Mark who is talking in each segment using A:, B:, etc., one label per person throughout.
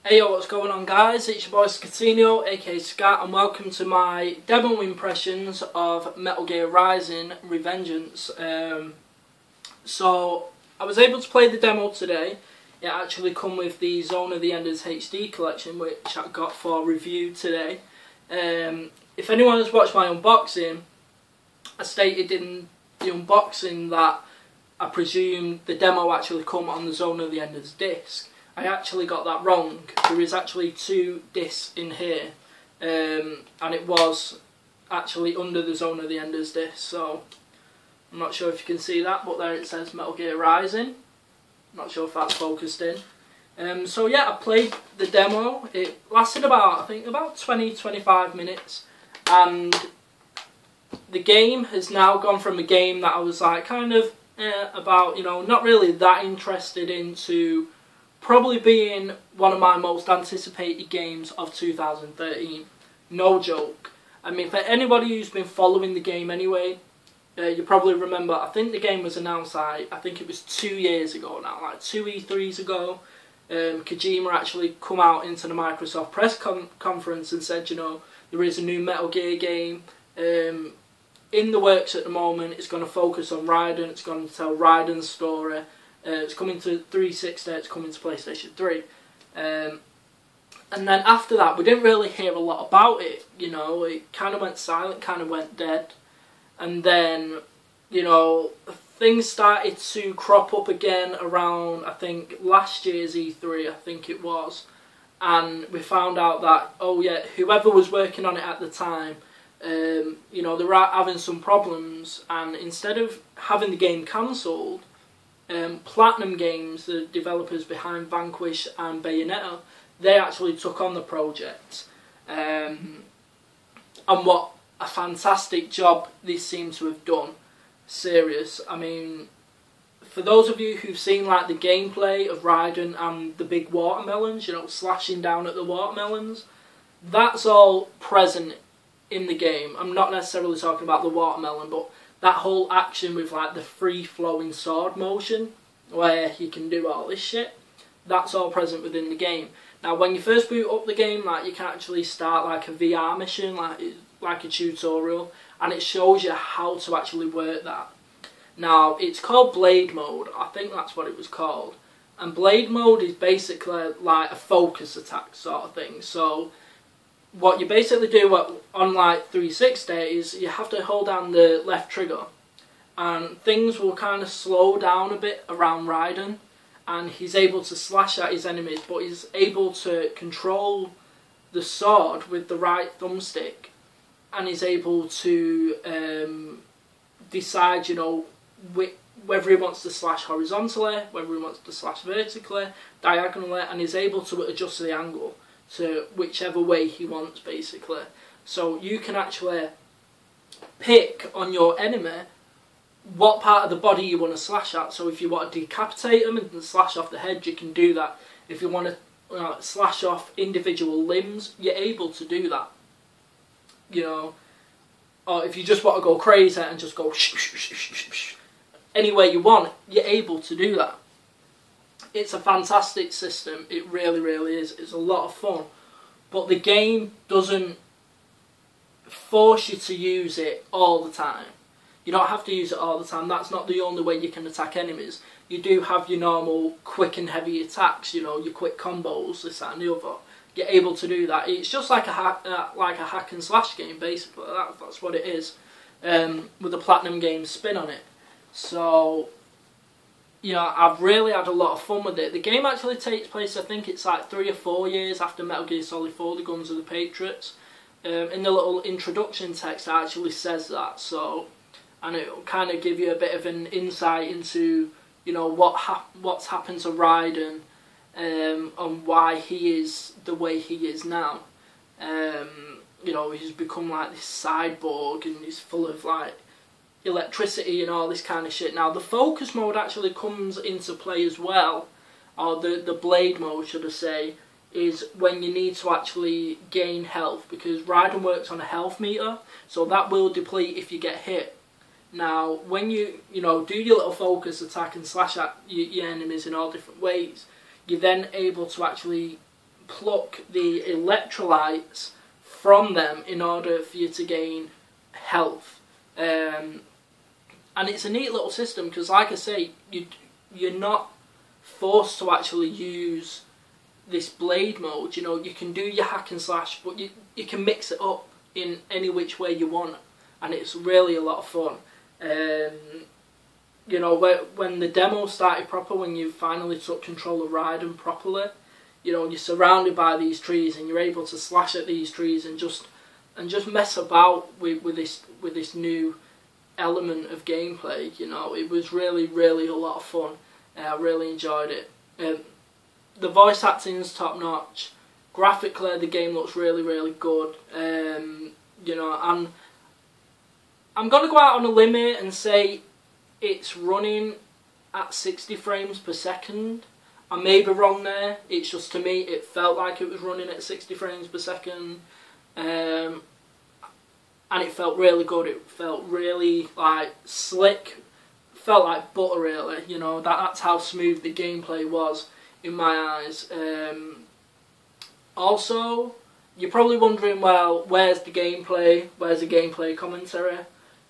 A: Hey yo, what's going on guys? It's your boy Scatino, aka Scat, and welcome to my demo impressions of Metal Gear Rising Revengeance. So, I was able to play the demo today. It actually come with the Zone of the Enders HD collection, which I got for review today. If anyone has watched my unboxing, I stated in the unboxing that I presume the demo actually come on the Zone of the Enders disc. I actually got that wrong. There is actually 2 discs in here, and it was actually under the Zone of the Enders disc, so I'm not sure if you can see that, but there it says Metal Gear Rising. Not sure if that's focused in. So yeah, I played the demo. It lasted about, I think, about 20-25 minutes, and the game has now gone from a game that I was like kind of about, you know, not really that interested in, to probably being one of my most anticipated games of 2013. No joke. I mean, for anybody who's been following the game anyway, you probably remember, I think the game was announced, I think it was 2 years ago now, like 2 E3s ago. Kojima actually come out into the Microsoft press conference and said, you know, there is a new Metal Gear game in the works at the moment. It's going to focus on Raiden, it's going to tell Raiden's story. It's coming to 360, it's coming to PlayStation 3. And then after that, we didn't really hear a lot about it, you know. It kind of went silent, kind of went dead. And then, you know, things started to crop up again around, I think, last year's E3, I think it was. And we found out that, oh yeah, whoever was working on it at the time, you know, they were having some problems. And instead of having the game cancelled, Platinum Games, the developers behind Vanquish and Bayonetta, they actually took on the project. And what a fantastic job they seem to have done. Serious. I mean, for those of you who've seen like the gameplay of Raiden and the big watermelons, you know, slashing down at the watermelons, that's all present in the game. I'm not necessarily talking about the watermelon, but that whole action with like the free-flowing sword motion, where you can do all this shit, that's all present within the game. Now, when you first boot up the game, like, you can actually start like a VR mission, like a tutorial, and it shows you how to actually work that. Now, it's called Blade Mode. I think that's what it was called. And Blade Mode is basically like a focus attack sort of thing. So what you basically do on like 360 is you have to hold down the left trigger, and things will kind of slow down a bit around Raiden, and he's able to slash at his enemies, but he's able to control the sword with the right thumbstick, and he's able to decide, you know, whether he wants to slash horizontally, whether he wants to slash vertically, diagonally, and he's able to adjust the angle to whichever way he wants, basically. So you can actually pick on your enemy what part of the body you want to slash at. So if you want to decapitate them and slash off the head, you can do that. If you want to slash off individual limbs, you're able to do that. You know, or if you just want to go crazy and just go any way you want, you're able to do that. It's a fantastic system, it really, really is. It's a lot of fun. But the game doesn't force you to use it all the time. You don't have to use it all the time. That's not the only way you can attack enemies. You do have your normal quick and heavy attacks, you know, your quick combos, this, that and the other. You're able to do that. It's just like a hack and slash game, basically. That's what it is, with the Platinum Games spin on it. So, you know, I've really had a lot of fun with it. The game actually takes place, I think it's like 3 or 4 years after Metal Gear Solid 4, The Guns of the Patriots. In the little introduction text, it actually says that. So, and it will kind of give you a bit of an insight into, you know, what's happened to Raiden, and why he is the way he is now. You know, he's become like this cyborg, and he's full of like electricity and all this kind of shit. Now, the focus mode actually comes into play as well, or the blade mode, should I say, is when you need to actually gain health, because Raiden works on a health meter, so that will deplete if you get hit. Now, when you know, do your little focus attack and slash at your enemies in all different ways, you're then able to actually pluck the electrolytes from them in order for you to gain health. And it's a neat little system because, like I say, you're not forced to actually use this blade mode. You know, you can do your hack and slash, but you can mix it up in any which way you want, and it's really a lot of fun. You know, when the demo started proper, when you finally took control of Raiden properly, you know, you're surrounded by these trees and you're able to slash at these trees and just mess about with this new element of gameplay. You know, it was really a lot of fun. I really enjoyed it. The voice acting is top notch. Graphically, the game looks really good. You know, I'm gonna go out on a limb here and say it's running at 60 frames per second. I may be wrong there. It's just, to me, it felt like it was running at 60 frames per second. And it felt really good. It felt really like slick. Felt like butter, really. You know, that's how smooth the gameplay was in my eyes. Also, you're probably wondering, well, where's the gameplay? Where's the gameplay commentary?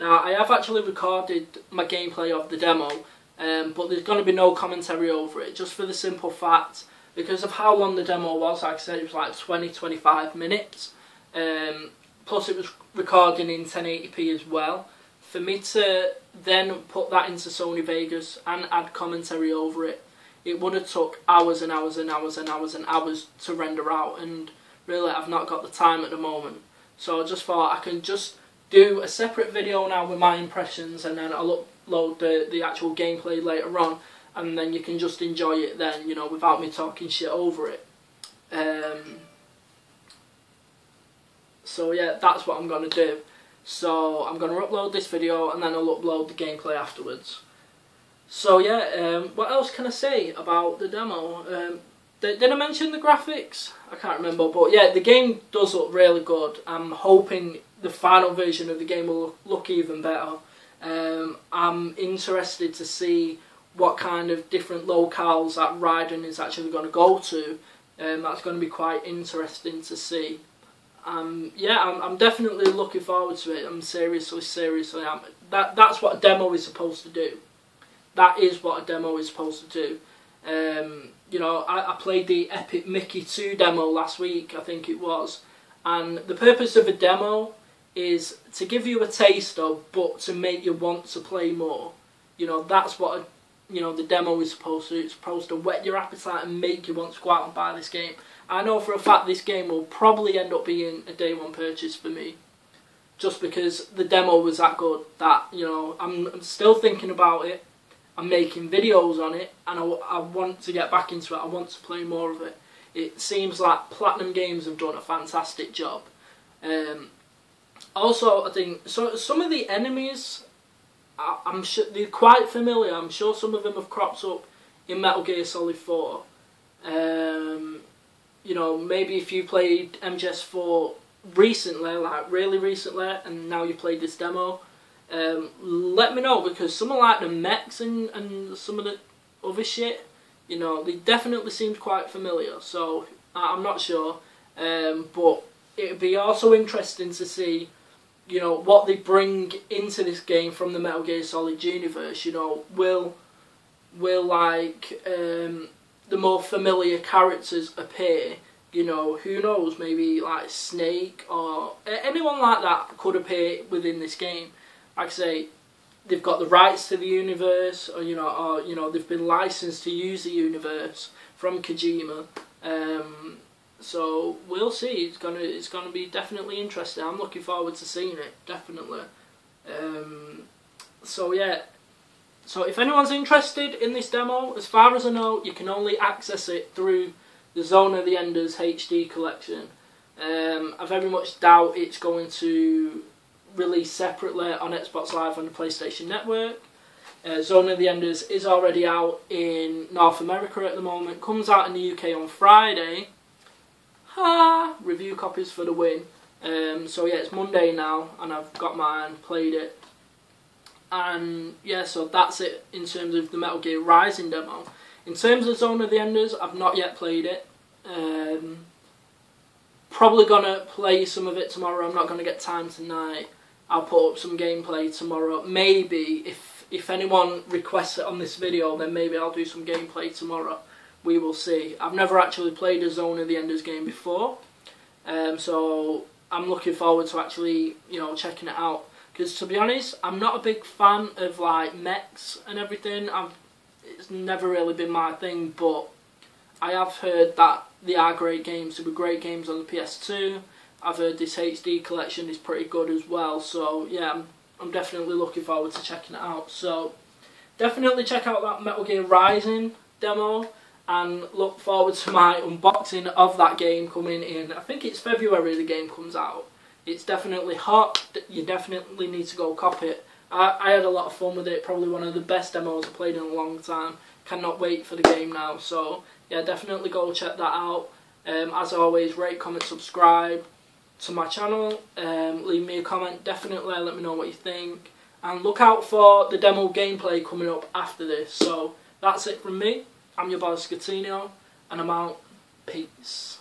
A: Now, I have actually recorded my gameplay of the demo, but there's going to be no commentary over it, just for the simple fact, because of how long the demo was. Like I said, it was like 20-25 minutes. Plus, it was recording in 1080p as well. For me to then put that into Sony Vegas and add commentary over it, it would have took hours and hours and hours and hours and hours to render out, and really I've not got the time at the moment. So I just thought I can just do a separate video now with my impressions, and then I'll upload the actual gameplay later on, and then you can just enjoy it then, you know, without me talking shit over it. So yeah, that's what I'm going to do. So I'm going to upload this video and then I'll upload the gameplay afterwards. So yeah, what else can I say about the demo? Did I mention the graphics? I can't remember, but yeah, the game does look really good. I'm hoping the final version of the game will look even better. I'm interested to see what kind of different locales that Raiden is actually going to go to. That's going to be quite interesting to see. Yeah, I'm definitely looking forward to it. I'm seriously. That's what a demo is supposed to do. That is what a demo is supposed to do. You know, I played the Epic Mickey 2 demo last week, I think it was, and the purpose of a demo is to give you a taste of, but to make you want to play more. You know, that's what the demo is supposed to do. It's supposed to whet your appetite and make you want to go out and buy this game. I know for a fact this game will probably end up being a day one purchase for me, just because the demo was that good that, you know, I'm still thinking about it. I'm making videos on it, and I want to get back into it. I want to play more of it. It seems like Platinum Games have done a fantastic job. Also, I think some of the enemies, I'm sure they're quite familiar. I'm sure some of them have cropped up in Metal Gear Solid 4. You know, maybe if you played MGS4 recently, like really recently, and now you played this demo, let me know, because some of like the mechs and some of the other shit, you know, they definitely seemed quite familiar. So I'm not sure, but it'd be also interesting to see, you know, what they bring into this game from the Metal Gear Solid universe. You know, will like the more familiar characters appear? You know, who knows? Maybe like Snake or anyone like that could appear within this game. Like I say, they've got the rights to the universe, or you know, they've been licensed to use the universe from Kojima. So we'll see. It's gonna be definitely interesting. I'm looking forward to seeing it, definitely. So yeah. So if anyone's interested in this demo, as far as I know, you can only access it through the Zone of the Enders HD collection. I very much doubt it's going to release separately on Xbox Live on the PlayStation Network. Zone of the Enders is already out in North America at the moment. Comes out in the UK on Friday. Ha! Review copies for the win. So yeah, it's Monday now, and I've got mine, played it. And yeah, so that's it in terms of the Metal Gear Rising demo. In terms of Zone of the Enders, I've not yet played it. Probably gonna play some of it tomorrow. I'm not gonna get time tonight. I'll put up some gameplay tomorrow. Maybe if anyone requests it on this video, then maybe I'll do some gameplay tomorrow. We will see. I've never actually played a Zone of the Enders game before, so I'm looking forward to actually, you know, checking it out. Because to be honest, I'm not a big fan of like mechs and everything. It's never really been my thing, but I have heard that they are great games. They were great games on the PS2. I've heard this HD collection is pretty good as well. So yeah, I'm definitely looking forward to checking it out. So definitely check out that Metal Gear Rising demo, and look forward to my unboxing of that game coming in. I think it's February the game comes out. It's definitely hot. You definitely need to go copy it. I had a lot of fun with it. Probably one of the best demos I've played in a long time. Cannot wait for the game now. So yeah, definitely go check that out. As always, rate, comment, subscribe to my channel. Leave me a comment. Definitely let me know what you think. And look out for the demo gameplay coming up after this. So that's it from me. I'm your boy Scatino, and I'm out. Peace.